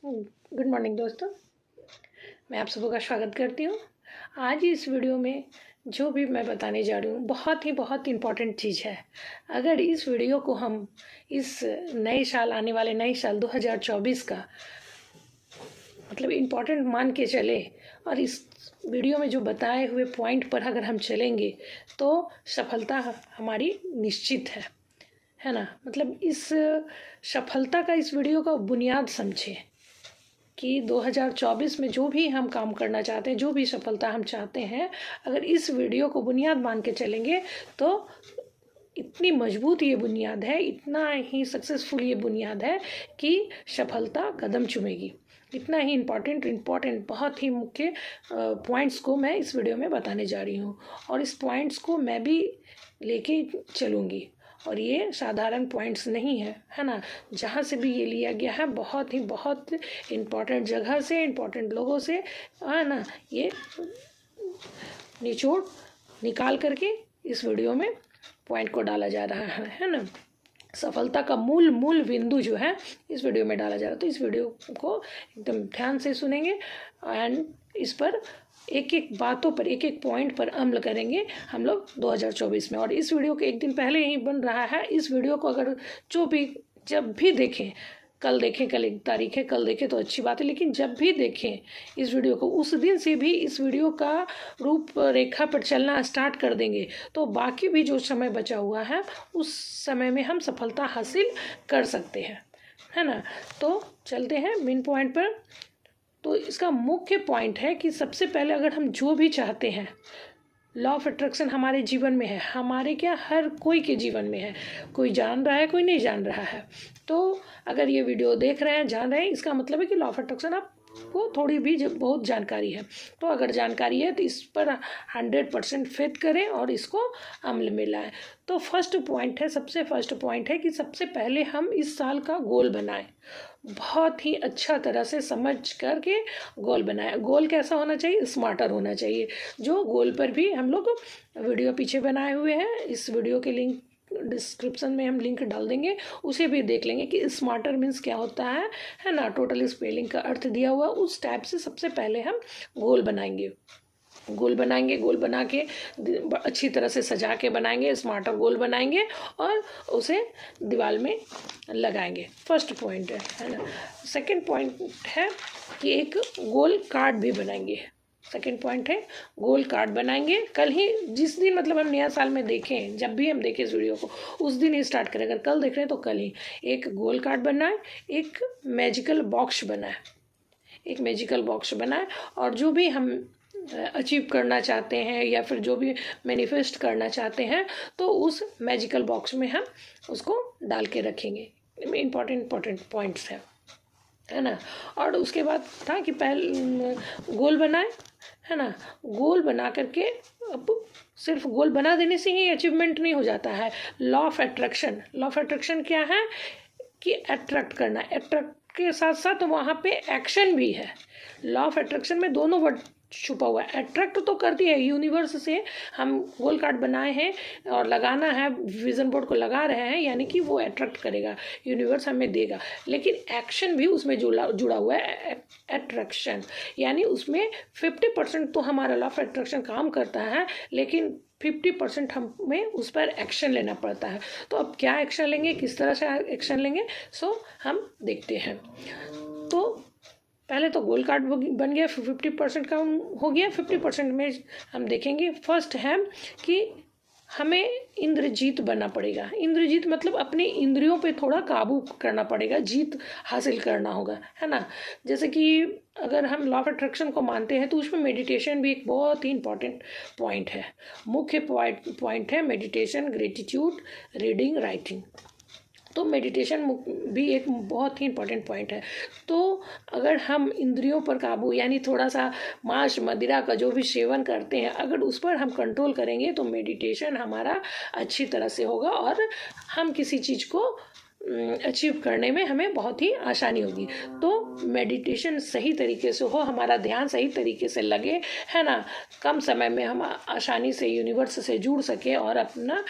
Good morning दोस्तों। मैं आप सबों का स्वागत करती हूँ। आज इस वीडियो में जो भी मैं बताने जा रही हूँ बहुत इम्पॉर्टेंट चीज़ है। अगर इस वीडियो को हम इस नए साल, आने वाले नए साल 2024 का मतलब इम्पॉर्टेंट मान के चले और इस वीडियो में जो बताए हुए पॉइंट पर अगर हम चलेंगे तो सफलता हमारी निश्चित है ना। मतलब इस सफलता का, इस वीडियो का बुनियाद समझे कि 2024 में जो भी हम काम करना चाहते हैं, जो भी सफलता हम चाहते हैं, अगर इस वीडियो को बुनियाद मान के चलेंगे तो इतनी मजबूत ये बुनियाद है, इतना ही सक्सेसफुल ये बुनियाद है कि सफलता कदम चूमेगी। इतना ही इम्पॉर्टेंट बहुत ही मुख्य पॉइंट्स को मैं इस वीडियो में बताने जा रही हूँ और इस पॉइंट्स को मैं भी लेके चलूँगी। और ये साधारण पॉइंट्स नहीं है ना। जहाँ से भी ये लिया गया है बहुत इम्पॉर्टेंट जगह से, इम्पॉर्टेंट लोगों से, है ना। ये निचोड़ निकाल करके इस वीडियो में पॉइंट को डाला जा रहा है ना। सफलता का मूल बिंदु जो है इस वीडियो में डाला जा रहा है। तो इस वीडियो को एकदम ध्यान से सुनेंगे एंड इस पर एक बातों पर, एक पॉइंट पर अमल करेंगे हम लोग 2024 में। और इस वीडियो के एक दिन पहले ही बन रहा है। इस वीडियो को अगर जब भी देखें, कल देखें, कल 1 तारीख है, कल देखें तो अच्छी बात है, लेकिन जब भी देखें इस वीडियो को, उस दिन से भी इस वीडियो का रूपरेखा पर चलना स्टार्ट कर देंगे तो बाकी भी जो समय बचा हुआ है उस समय में हम सफलता हासिल कर सकते हैं, है ना। तो चलते हैं मेन पॉइंट पर। तो इसका मुख्य पॉइंट है कि सबसे पहले अगर हम जो भी चाहते हैं, लॉ ऑफ अट्रैक्शन हमारे जीवन में है, हमारे क्या हर कोई के जीवन में है। कोई जान रहा है, कोई नहीं जान रहा है। तो अगर ये वीडियो देख रहे हैं, जान रहे हैं, इसका मतलब है कि लॉ ऑफ अट्रैक्शन आपको थोड़ी भी बहुत जानकारी है। तो अगर जानकारी है तो इस पर 100% फेथ करें और इसको अमल में लाएं। तो सबसे फर्स्ट पॉइंट है कि सबसे पहले हम इस साल का गोल बनाएं। बहुत ही अच्छा तरह से समझ करके गोल बनाएं। गोल कैसा होना चाहिए? स्मार्टर होना चाहिए। जो गोल पर भी हम लोग वीडियो पीछे बनाए हुए हैं, इस वीडियो के लिंक डिस्क्रिप्शन में हम लिंक डाल देंगे, उसे भी देख लेंगे कि स्मार्टर मीन्स क्या होता है ना। टोटल स्पेलिंग का अर्थ दिया हुआ, उस टाइप से सबसे पहले हम गोल बनाएंगे। गोल बना के अच्छी तरह से सजा के बनाएंगे, स्मार्टर गोल बनाएंगे और उसे दीवार में लगाएंगे। फर्स्ट पॉइंट है ना। सेकंड पॉइंट है कि एक गोल कार्ड भी बनाएंगे। सेकंड पॉइंट है गोल कार्ड बनाएंगे। कल ही, जिस दिन मतलब हम नया साल में देखें, जब भी हम देखें इस वीडियो को, उस दिन ही स्टार्ट करें। अगर कल देख रहे हैं तो कल ही एक गोल कार्ड बनाए, एक मैजिकल बॉक्स बनाए और जो भी हम अचीव करना चाहते हैं या फिर जो भी मैनिफेस्ट करना चाहते हैं तो उस मैजिकल बॉक्स में हम उसको डाल के रखेंगे। इम्पॉर्टेंट पॉइंट्स है ना। और उसके बाद था कि पहले गोल बनाए, है ना। गोल बना करके अब सिर्फ गोल बना देने से ही अचीवमेंट नहीं हो जाता है। लॉ ऑफ अट्रैक्शन क्या है कि अट्रैक्ट करना, अट्रैक्ट के साथ साथ वहाँ पे एक्शन भी है। लॉ ऑफ अट्रैक्शन में दोनों वर्ड छुपा हुआ है। अट्रैक्ट तो करती है यूनिवर्स से, हम गोल कार्ड बनाए हैं और लगाना है, विजन बोर्ड को लगा रहे हैं, यानी कि वो अट्रैक्ट करेगा, यूनिवर्स हमें देगा। लेकिन एक्शन भी उसमें जुड़ा हुआ है। अट्रैक्शन यानी उसमें 50% तो हमारा लॉ ऑफ अट्रैक्शन काम करता है, लेकिन 50% हमें उस पर एक्शन लेना पड़ता है। तो अब क्या एक्शन लेंगे, किस तरह से एक्शन लेंगे, सो हम देखते हैं। तो पहले तो गोल कार्ड बन गया, 50% का हो गया। 50% में हम देखेंगे फर्स्ट है कि हमें इंद्रजीत बनना पड़ेगा। इंद्रजीत मतलब अपने इंद्रियों पे थोड़ा काबू करना पड़ेगा, जीत हासिल करना होगा, है ना। जैसे कि अगर हम लॉ ऑफ अट्रैक्शन को मानते हैं तो उसमें मेडिटेशन भी एक बहुत ही इम्पॉर्टेंट पॉइंट है। मुख्य पॉइंट है मेडिटेशन, ग्रेटिट्यूड, रीडिंग, राइटिंग। तो मेडिटेशन भी एक बहुत ही इम्पॉर्टेंट पॉइंट है। तो अगर हम इंद्रियों पर काबू, यानी थोड़ा सा मांस मदिरा का जो भी सेवन करते हैं, अगर उस पर हम कंट्रोल करेंगे तो मेडिटेशन हमारा अच्छी तरह से होगा और हम किसी चीज़ को अचीव करने में हमें बहुत ही आसानी होगी। तो मेडिटेशन सही तरीके से हो, हमारा ध्यान सही तरीके से लगे, है ना। कम समय में हम आसानी से यूनिवर्स से जुड़ सके और अपना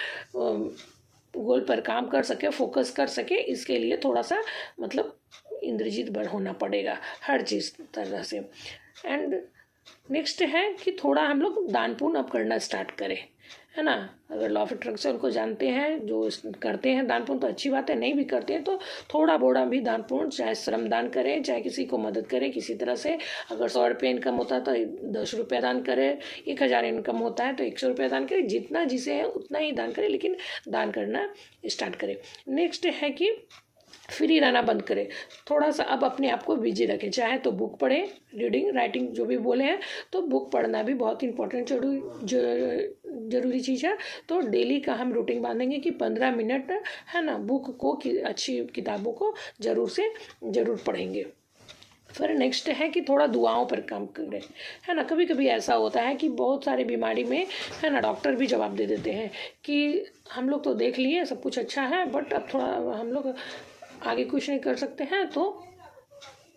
गोल पर काम कर सके, फोकस कर सके, इसके लिए थोड़ा सा मतलब इंद्रजीत बड़ होना पड़ेगा हर चीज़ तरह से। एंड नेक्स्ट है कि थोड़ा हम लोग दान पुण्य अब करना स्टार्ट करें, है ना। अगर लॉ ऑफ अट्रैक्शन को जानते हैं, जो करते हैं दान पुण्य तो अच्छी बात है, नहीं भी करते हैं तो थोड़ा बोड़ा भी दान पुण्य, चाहे श्रम दान करें, चाहे किसी को मदद करें किसी तरह से। अगर 100 रुपये इनकम होता है तो 10 रुपये दान करें, 1000 इनकम होता है तो 100 रुपये दान करें, जितना जिसे है उतना ही दान करें, लेकिन दान करना स्टार्ट करें। नेक्स्ट है कि फ्री रहना बंद करें, थोड़ा सा अब अपने आप को बिजी रखें, चाहे तो बुक पढ़ें, रीडिंग राइटिंग जो भी बोले हैं, तो बुक पढ़ना भी बहुत इंपॉर्टेंट जरूरी चीज़ है। तो डेली का हम रूटीन बांधेंगे कि 15 मिनट, है ना, बुक को अच्छी किताबों को ज़रूर पढ़ेंगे। फिर नेक्स्ट है कि थोड़ा दुआओं पर काम करें, है ना। कभी कभी ऐसा होता है कि बहुत सारे बीमारी में, है ना, डॉक्टर भी जवाब दे देते हैं कि हम लोग तो देख लिए सब कुछ अच्छा है, बट अब थोड़ा हम लोग आगे कुछ नहीं कर सकते हैं, तो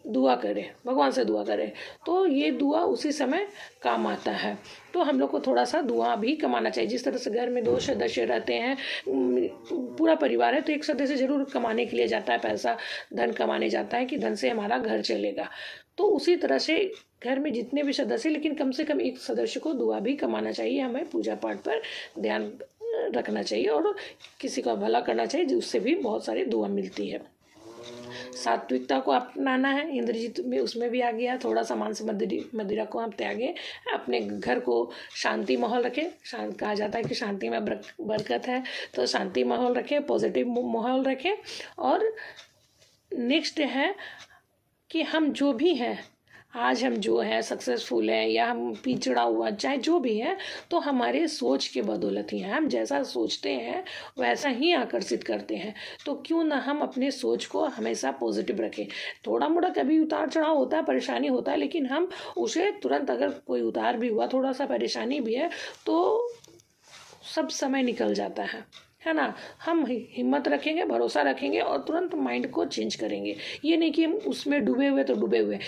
दुआ करें, भगवान से दुआ करें, तो ये दुआ उसी समय काम आता है। तो हम लोग को थोड़ा सा दुआ भी कमाना चाहिए। जिस तरह से घर में 2 सदस्य रहते हैं, पूरा परिवार है, तो एक सदस्य जरूर कमाने के लिए जाता है, पैसा धन कमाने जाता है कि धन से हमारा घर चलेगा। तो उसी तरह से घर में जितने भी सदस्य, लेकिन कम से कम एक सदस्य को दुआ भी कमाना चाहिए। हमें पूजा पाठ पर ध्यान रखना चाहिए और किसी का भला करना चाहिए, जिससे भी बहुत सारी दुआ मिलती है। सात्विकता को अपनाना है, इंद्रजीत में उसमें भी आ गया। थोड़ा सा मांस मदिरा को हम त्यागे, अपने घर को शांति माहौल रखें। कहा जाता है कि शांति में बरकत है, तो शांति माहौल रखें, पॉजिटिव माहौल रखें। और नेक्स्ट है कि हम जो भी हैं, आज हम जो है सक्सेसफुल हैं या हम पिछड़ा हुआ, चाहे जो भी है, तो हमारे सोच के बदौलत ही है। हम जैसा सोचते हैं वैसा ही आकर्षित करते हैं। तो क्यों ना हम अपने सोच को हमेशा पॉजिटिव रखें। थोड़ा मोड़ा कभी उतार चढ़ाव होता है, परेशानी होता है, लेकिन हम उसे तुरंत, अगर कोई उतार भी हुआ, थोड़ा सा परेशानी भी है, तो सब समय निकल जाता है ना। हम हिम्मत रखेंगे, भरोसा रखेंगे और तुरंत माइंड को चेंज करेंगे। ये नहीं कि हम उसमें डूबे हुए तो डूबे हुए।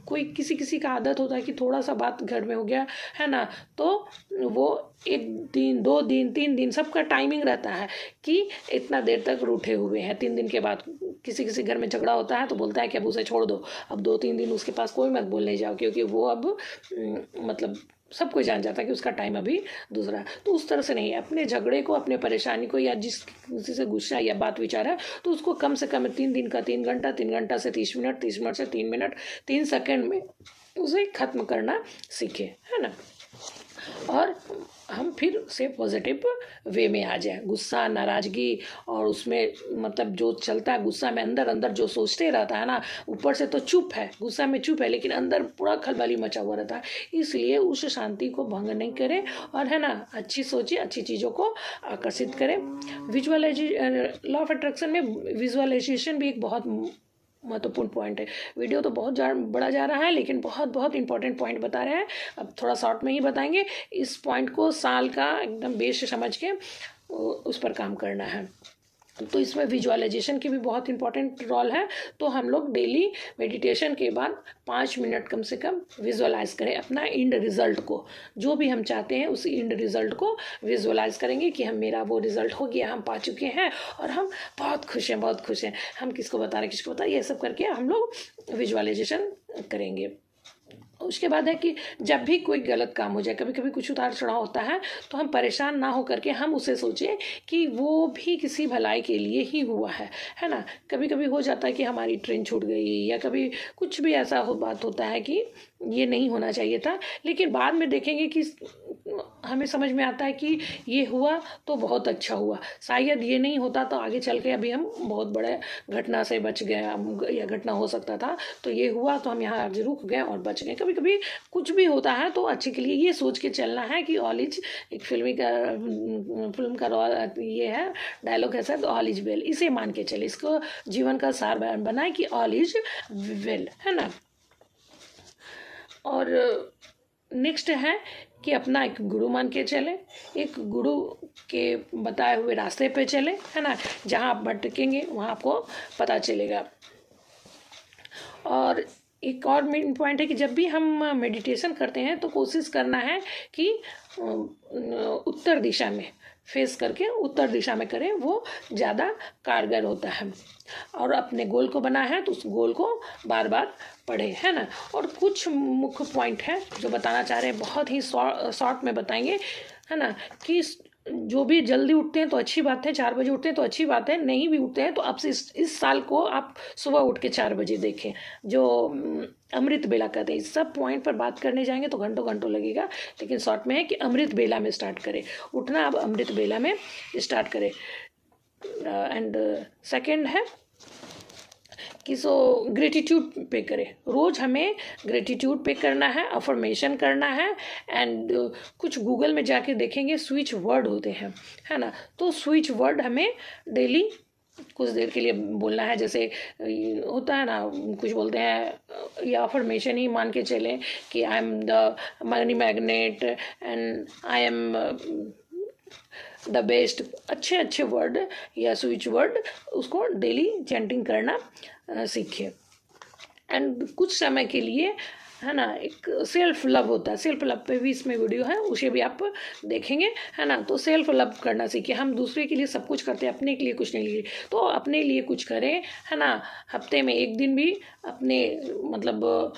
कोई किसी का आदत होता है कि थोड़ा सा बात घर में हो गया, है ना, तो वो 1 दिन 2 दिन 3 दिन, सबका टाइमिंग रहता है कि इतना देर तक रूठे हुए हैं। 3 दिन के बाद किसी घर में झगड़ा होता है तो बोलता है कि अब उसे छोड़ दो, अब 2-3 दिन उसके पास कोई मत बोलने जाओ, क्योंकि वो अब मतलब सब कोई जान जाता है कि उसका टाइम अभी दूसरा है। तो उस तरह से नहीं, अपने झगड़े को, अपने परेशानी को, या जिस किसी से गुस्सा या बात विचार है, तो उसको कम से कम 3 दिन का 3 घंटा, 3 घंटा से 30 मिनट, 30 मिनट से 3 मिनट, 3 सेकंड में उसे खत्म करना सीखे, है ना। और हम फिर से पॉजिटिव वे में आ जाए। गुस्सा, नाराज़गी और उसमें मतलब जो चलता है गुस्सा में, अंदर अंदर जो सोचते रहता है ना, ऊपर से तो चुप है, गुस्सा में चुप है, लेकिन अंदर पूरा खलबली मचा हुआ रहता है। इसलिए उस शांति को भंग नहीं करें और, है ना, अच्छी सोचिए, अच्छी चीज़ों को आकर्षित करें। लॉ ऑफ अट्रैक्शन में विजुअलाइजेशन भी एक बहुत महत्वपूर्ण पॉइंट है। वीडियो तो बहुत बड़ा जा रहा है, लेकिन बहुत बहुत इंपॉर्टेंट पॉइंट बता रहे हैं। अब थोड़ा शॉर्ट में ही बताएंगे। इस पॉइंट को साल का एकदम बेस समझ के उस पर काम करना है। तो इसमें विजुअलाइजेशन की भी बहुत इंपॉर्टेंट रोल है। तो हम लोग डेली मेडिटेशन के बाद 5 मिनट कम से कम विजुअलाइज करें अपना इंड रिजल्ट को। जो भी हम चाहते हैं उस इंड रिजल्ट को विजुअलाइज करेंगे कि हम, मेरा वो रिजल्ट हो गया, हम पा चुके हैं और हम बहुत खुश हैं, बहुत खुश हैं। हम किसको बता रहे, किसको बता रहे, ये सब करके हम लोग विजुअलाइजेशन करेंगे। उसके बाद है कि जब भी कोई गलत काम हो जाए, कभी कभी कुछ उतार चढ़ाव होता है, तो हम परेशान ना हो करके हम उसे सोचें कि वो भी किसी भलाई के लिए ही हुआ है ना। कभी कभी हो जाता है कि हमारी ट्रेन छूट गई, या कभी कुछ भी ऐसा बात होता है कि ये नहीं होना चाहिए था, लेकिन बाद में देखेंगे कि हमें समझ में आता है कि ये हुआ तो बहुत अच्छा हुआ, शायद ये नहीं होता तो आगे चल के अभी हम बहुत बड़े घटना से बच गए, या घटना हो सकता था, तो ये हुआ तो हम यहाँ आज रुक गए और बच गए। कभी कभी कुछ भी होता है तो अच्छे के लिए, ये सोच के चलना है कि ऑल इज, एक फिल्म का ये है डायलॉग है सर, ऑल इज वेल, इसे मान के चले, इसको जीवन का सार बनाए कि ऑल इज वेल, है ना। और नेक्स्ट है कि अपना एक गुरु मान के चले, एक गुरु के बताए हुए रास्ते पे चले, है ना। जहाँ आप भटकेंगे वहाँ आपको पता चलेगा। और एक और मेन पॉइंट है कि जब भी हम मेडिटेशन करते हैं तो कोशिश करना है कि उत्तर दिशा में, फेस करके उत्तर दिशा में करें, वो ज़्यादा कारगर होता है। और अपने गोल को बना है तो उस गोल को बार बार पढ़े, है ना। और कुछ मुख्य पॉइंट है जो बताना चाह रहे हैं, बहुत ही शॉर्ट में बताएंगे, है ना। कि जो भी जल्दी उठते हैं तो अच्छी बात है, 4 बजे उठते हैं तो अच्छी बात है, नहीं भी उठते हैं तो अब से इस साल को आप सुबह उठ के 4 बजे देखें, जो अमृत बेला कहते हैं। इस सब पॉइंट पर बात करने जाएंगे तो घंटों घंटों लगेगा, लेकिन शॉर्ट में है कि अमृत बेला में स्टार्ट करें उठना, अब अमृत बेला में स्टार्ट करें। एंड सेकेंड है कि ग्रेटिट्यूड पे करें, रोज़ हमें ग्रेटिट्यूड पे करना है, अफर्मेशन करना है। एंड कुछ गूगल में जाके देखेंगे स्विच वर्ड होते हैं, है ना। तो स्विच वर्ड हमें डेली कुछ देर के लिए बोलना है। जैसे होता है ना, कुछ बोलते हैं या अफर्मेशन ही मान के चलें कि I am the money magnet and I am the best. अच्छे अच्छे वर्ड या स्विच वर्ड उसको डेली चैंटिंग करना सीखिए। एंड कुछ समय के लिए, है ना, एक सेल्फ लव होता है, सेल्फ लव पे भी इसमें वीडियो है, उसे भी आप देखेंगे, है ना। तो सेल्फ लव करना सीखिए। हम दूसरे के लिए सब कुछ करते हैं, अपने के लिए कुछ नहीं लिए, तो अपने लिए कुछ करें, है ना। हफ्ते में एक दिन भी अपने मतलब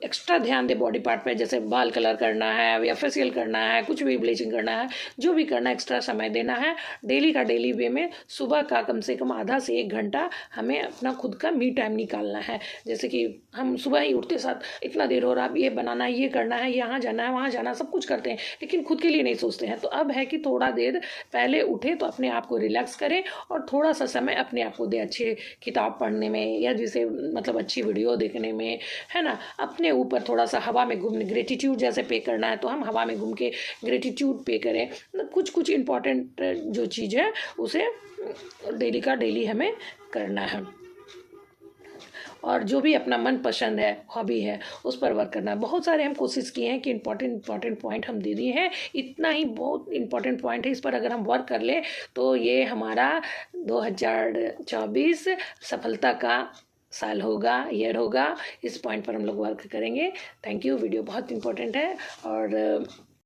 एक्स्ट्रा ध्यान दे बॉडी पार्ट पे, जैसे बाल कलर करना है या फेशियल करना है, कुछ भी ब्लीचिंग करना है, जो भी करना है एक्स्ट्रा समय देना है। डेली का डेली वे में सुबह का कम से कम आधा से 1 घंटा हमें अपना खुद का मी टाइम निकालना है। जैसे कि हम सुबह ही उठते साथ इतना देर हो रहा, अब ये बनाना है, ये करना है, यहाँ जाना है, वहाँ जाना, सब कुछ करते हैं, लेकिन खुद के लिए नहीं सोचते हैं। तो अब है कि थोड़ा देर पहले उठे तो अपने आप को रिलैक्स करें और थोड़ा सा समय अपने आप को दे, अच्छे किताब पढ़ने में या जिसे मतलब अच्छी वीडियो देखने में, है ना। अपने ऊपर थोड़ा सा हवा में घूमने, ग्रेटिट्यूड जैसे पे करना है तो हम हवा में घूम के ग्रेटिट्यूड पे करें। कुछ कुछ इम्पॉर्टेंट जो चीज़ है उसे डेली का डेली हमें करना है। और जो भी अपना मन पसंद है, हॉबी है, उस पर वर्क करना है। बहुत सारे हम कोशिश किए हैं कि इम्पॉर्टेंट पॉइंट हम दे दिए हैं, इतना ही बहुत इम्पॉर्टेंट पॉइंट है। इस पर अगर हम वर्क कर ले तो ये हमारा 2024 सफलता का साल होगा, ईयर होगा। इस पॉइंट पर हम लोग वर्क करेंगे। Thank you. वीडियो बहुत इंपॉर्टेंट है और